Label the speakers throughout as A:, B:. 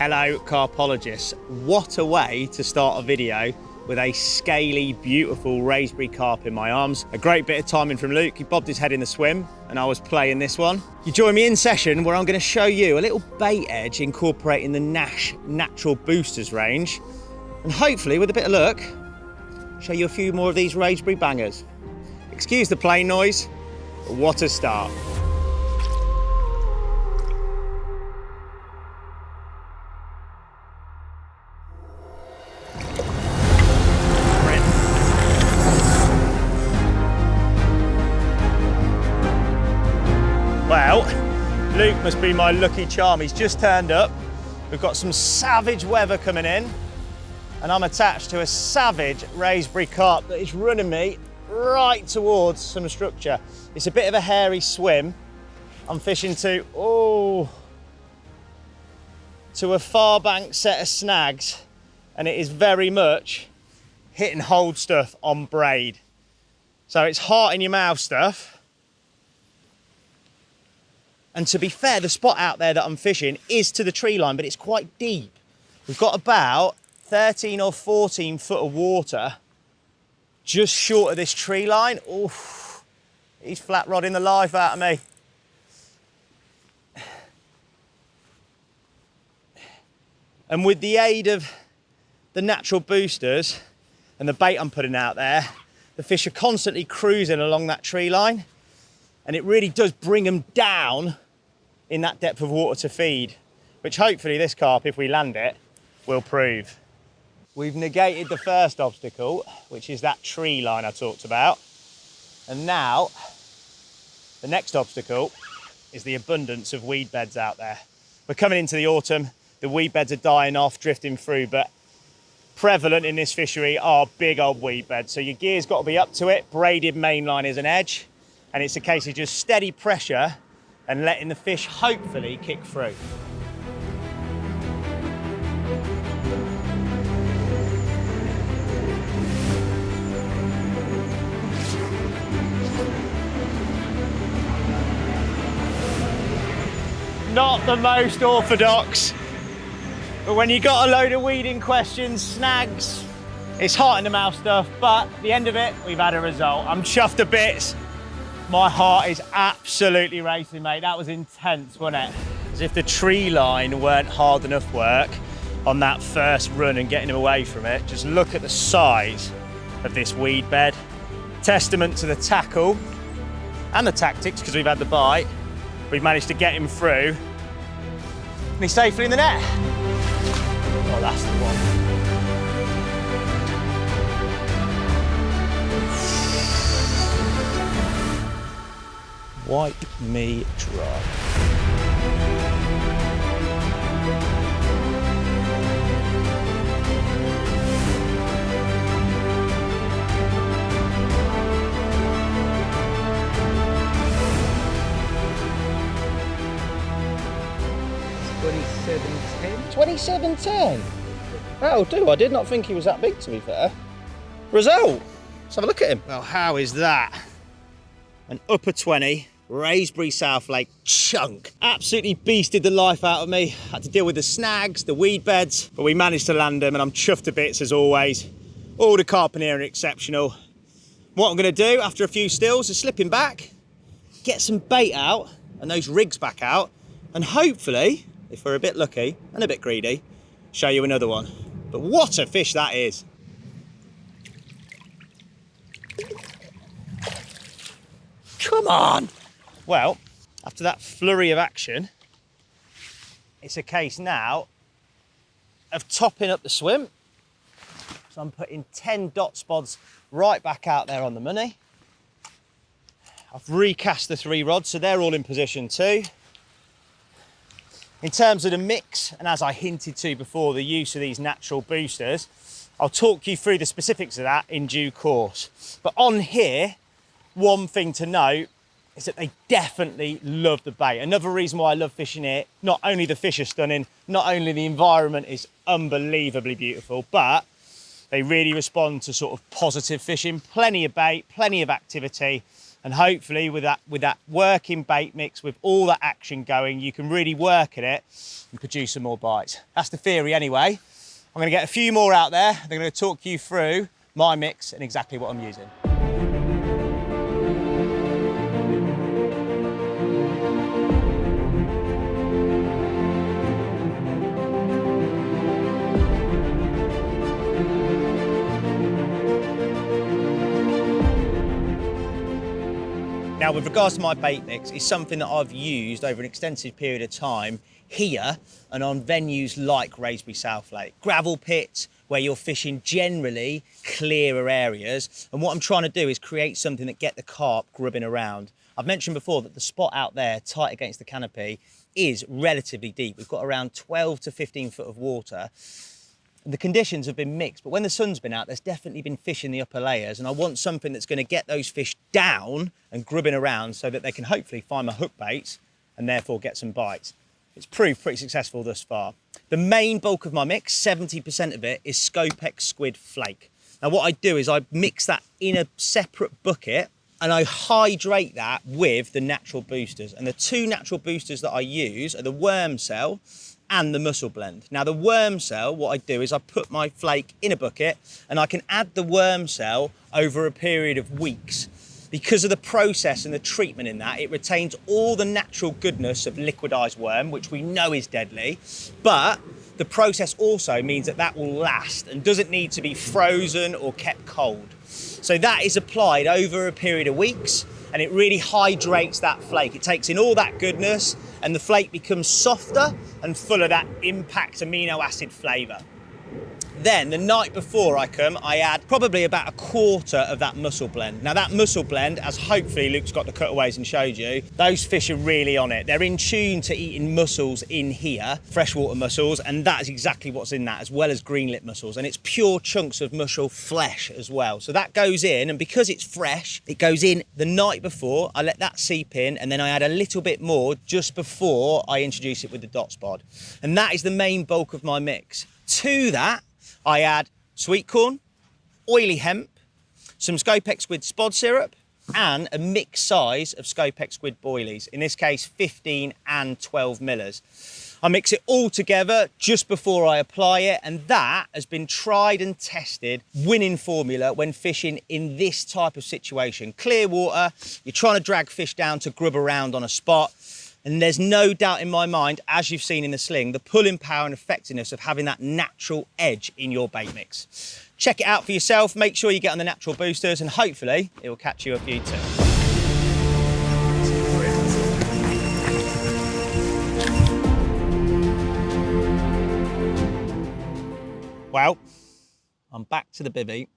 A: Hello carpologists. What a way to start a video with a scaly, beautiful Wraysbury carp in my arms. A great bit of timing from Luke. He bobbed his head in the swim and I was playing this one. You join me in session where I'm going to show you a little bait edge incorporating the Nash natural boosters range, and hopefully with a bit of luck show you a few more of these Wraysbury bangers. Excuse the plane noise, but what a start. Well, Luke must be my lucky charm. He's just turned up. We've got some savage weather coming in, and I'm attached to a savage Wraysbury carp that is running me right towards some structure. It's a bit of a hairy swim. I'm fishing to a far bank set of snags, and it is very much hit and hold stuff on braid. So it's heart in your mouth stuff. And to be fair, the spot out there that I'm fishing is to the tree line, but it's quite deep. We've got about 13 or 14 foot of water just short of this tree line. Oof, he's flat rodding the life out of me. And with the aid of the natural boosters and the bait I'm putting out there, the fish are constantly cruising along that tree line, and it really does bring them down in that depth of water to feed, which hopefully this carp, if we land it, will prove. We've negated the first obstacle, which is that tree line I talked about. And now, the next obstacle is the abundance of weed beds out there. We're coming into the autumn, the weed beds are dying off, drifting through, but prevalent in this fishery are big old weed beds. So your gear's got to be up to it. Braided mainline is an edge, and it's a case of just steady pressure and letting the fish hopefully kick through. Not the most orthodox, but when you got a load of weeding questions, snags, it's heart in the mouth stuff, but at the end of it, we've had a result. I'm chuffed to bits. My heart is absolutely racing, mate. That was intense, wasn't it? As if the tree line weren't hard enough work on that first run and getting him away from it. Just look at the size of this weed bed. Testament to the tackle and the tactics, because we've had the bite. We've managed to get him through, and he's safely in the net. Oh, that's the one. Wipe me dry. $27.10. That'll do. I did not think he was that big, to be fair. Result. Let's have a look at him. Well, how is that? An upper 20. Wraysbury South Lake chunk. Absolutely beasted the life out of me. Had to deal with the snags, the weed beds, but we managed to land them, and I'm chuffed to bits as always. All the carp in here are exceptional. What I'm going to do after a few stills is slip him back, get some bait out and those rigs back out, and hopefully, if we're a bit lucky and a bit greedy, show you another one. But what a fish that is. Come on. Well, after that flurry of action, it's a case now of topping up the swim. So I'm putting 10 dot spods right back out there on the money. I've recast the 3 rods, so they're all in position too. In terms of the mix, and as I hinted to before, the use of these natural boosters, I'll talk you through the specifics of that in due course. But on here, one thing to note is that they definitely love the bait. Another reason why I love fishing here, not only the fish are stunning, not only the environment is unbelievably beautiful, but they really respond to sort of positive fishing. Plenty of bait, plenty of activity, And hopefully with that working bait mix, with all that action going, you can really work at it and produce some more bites. That's the theory anyway. I'm gonna get a few more out there. They're gonna talk you through my mix and exactly what I'm using. Now, with regards to my bait mix, it's something that I've used over an extensive period of time here and on venues like Wraysbury South Lake. Gravel pits, where you're fishing generally clearer areas. And what I'm trying to do is create something that get the carp grubbing around. I've mentioned before that the spot out there, tight against the canopy, is relatively deep. We've got around 12 to 15 foot of water. The conditions have been mixed, but when the sun's been out, there's definitely been fish in the upper layers, and I want something that's going to get those fish down and grubbing around so that they can hopefully find my hook baits and therefore get some bites. It's proved pretty successful thus far. The main bulk of my mix, 70% of it, is Scopex squid flake. Now what I do is I mix that in a separate bucket and I hydrate that with the natural boosters. And the two natural boosters that I use are the worm cell and the mussel blend. Now the worm cell, what I do is I put my flake in a bucket and I can add the worm cell over a period of weeks. Because of the process and the treatment in that, it retains all the natural goodness of liquidized worm, which we know is deadly, but the process also means that that will last and doesn't need to be frozen or kept cold. So that is applied over a period of weeks and it really hydrates that flake. It takes in all that goodness and the flake becomes softer and full of that impact amino acid flavor. Then the night before I come, I add probably about a quarter of that mussel blend. Now that mussel blend, as hopefully Luke's got the cutaways and showed you, those fish are really on it. They're in tune to eating mussels in here, freshwater mussels, and that is exactly what's in that, as well as greenlip mussels. And it's pure chunks of mussel flesh as well. So that goes in, and because it's fresh, it goes in the night before. I let that seep in, and then I add a little bit more just before I introduce it with the dot spod. And that is the main bulk of my mix. To that, I add sweet corn, oily hemp, some Scopex squid spod syrup, and a mixed size of Scopex squid boilies, in this case 15 and 12 millers. I mix it all together just before I apply it, and that has been tried and tested winning formula when fishing in this type of situation. Clear water, you're trying to drag fish down to grub around on a spot, and there's no doubt in my mind, as you've seen in the sling, the pulling power and effectiveness of having that natural edge in your bait mix. Check it out for yourself, make sure you get on the natural boosters, and hopefully it will catch you a few too. Well, I'm back to the bivvy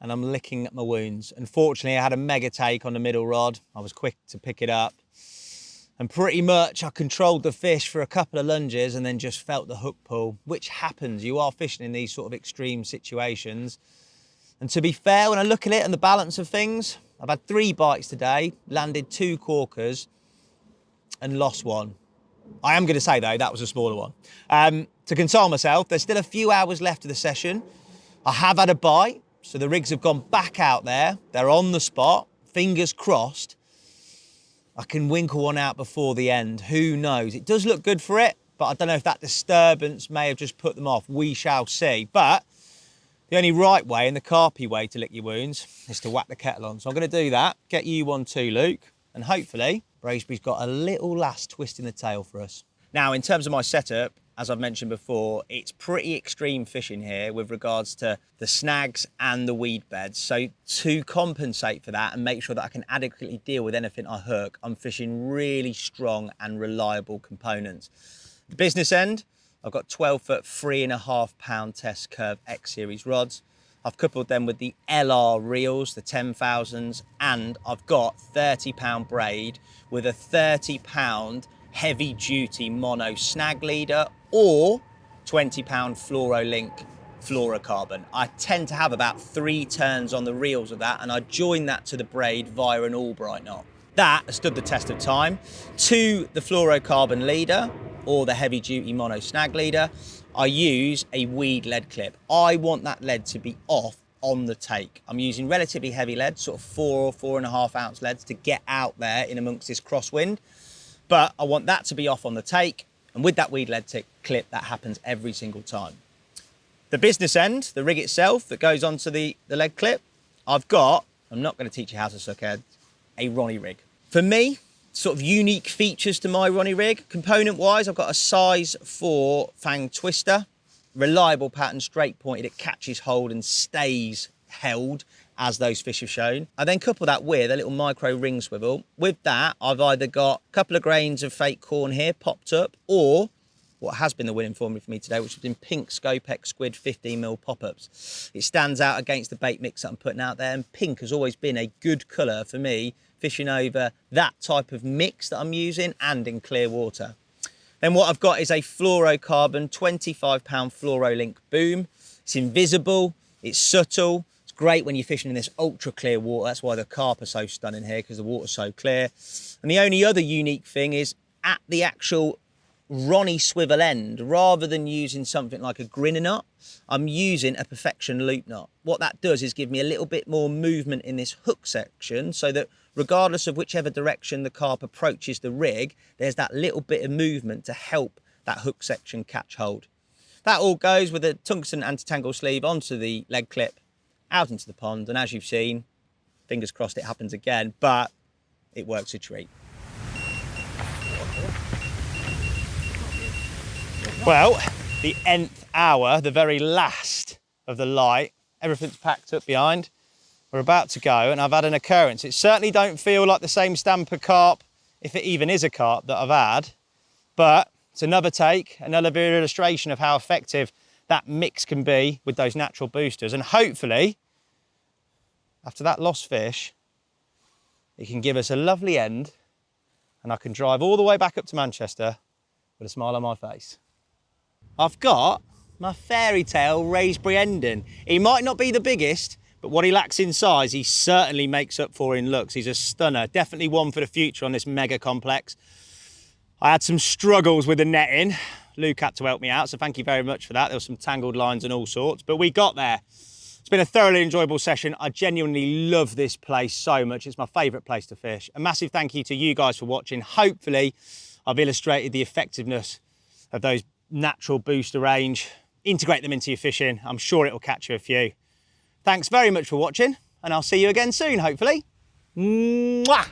A: and I'm licking at my wounds. Unfortunately, I had a mega take on the middle rod. I was quick to pick it up. And pretty much I controlled the fish for a couple of lunges and then just felt the hook pull, which happens. You are fishing in these sort of extreme situations. And to be fair, when I look at it and the balance of things, I've had 3 bites today, landed 2 corkers and lost 1. I am going to say though, that was a smaller one. To console myself, there's still a few hours left of the session. I have had a bite, so the rigs have gone back out there. They're on the spot, fingers crossed. I can winkle one out before the end, who knows? It does look good for it, but I don't know if that disturbance may have just put them off. We shall see. But the only right way and the carpy way to lick your wounds is to whack the kettle on. So I'm going to do that, get you one too, Luke, and hopefully Wraysbury's got a little last twist in the tail for us. Now, in terms of my setup, as I've mentioned before, it's pretty extreme fishing here with regards to the snags and the weed beds. So to compensate for that and make sure that I can adequately deal with anything I hook, I'm fishing really strong and reliable components. The business end, I've got 12-foot, 3.5 pound test curve X series rods. I've coupled them with the LR reels, the 10,000s, and I've got 30-pound braid with a 30-pound heavy duty mono snag leader or 20-pound fluorolink fluorocarbon. I tend to have about 3 turns on the reels of that, and I join that to the braid via an Albright knot. That has stood the test of time. To the fluorocarbon leader or the heavy duty mono snag leader, I use a weed lead clip. I want that lead to be off on the take. I'm using relatively heavy lead, sort of 4 or 4.5 ounce leads to get out there in amongst this crosswind. But I want that to be off on the take. And with that weed lead clip, that happens every single time. The business end, the rig itself that goes onto the lead clip, I'm not going to teach you how to suck heads, a Ronnie rig. For me, sort of unique features to my Ronnie rig, component-wise, I've got a size 4 fang twister, reliable pattern, straight pointed, it catches hold and stays held as those fish have shown. I then couple that with a little micro ring swivel. With that, I've either got a couple of grains of fake corn here popped up, or what has been the winning formula for me today, which has been pink Scopex squid 15mm pop-ups. It stands out against the bait mix that I'm putting out there, and pink has always been a good colour for me, fishing over that type of mix that I'm using and in clear water. Then what I've got is a fluorocarbon 25-pound fluorolink boom. It's invisible, it's subtle, it's great when you're fishing in this ultra clear water. That's why the carp are so stunning here, because the water's so clear. And the only other unique thing is at the actual Ronnie swivel end, rather than using something like a grinner knot, I'm using a perfection loop knot. What that does is give me a little bit more movement in this hook section, so that regardless of whichever direction the carp approaches the rig, there's that little bit of movement to help that hook section catch hold. That all goes with a tungsten anti-tangle sleeve onto the leg clip, out into the pond, and as you've seen, fingers crossed it happens again, but it works a treat. Well, the nth hour, the very last of the light, everything's packed up behind. We're about to go, and I've had an occurrence. It certainly don't feel like the same stamp of carp, if it even is a carp, that I've had, but it's another take, another illustration of how effective that mix can be with those natural boosters. And hopefully, after that lost fish, it can give us a lovely end, and I can drive all the way back up to Manchester with a smile on my face. I've got my fairy tale Wraysbury ending. He might not be the biggest, but what he lacks in size, he certainly makes up for in looks. He's a stunner, definitely one for the future on this mega complex. I had some struggles with the netting. Luke had to help me out, so thank you very much for that. There were some tangled lines and all sorts, but we got there. It's been a thoroughly enjoyable session. I genuinely love this place so much. It's my favourite place to fish. A massive thank you to you guys for watching. Hopefully, I've illustrated the effectiveness of those natural booster range. Integrate them into your fishing. I'm sure it'll catch you a few. Thanks very much for watching, and I'll see you again soon, hopefully. Mwah!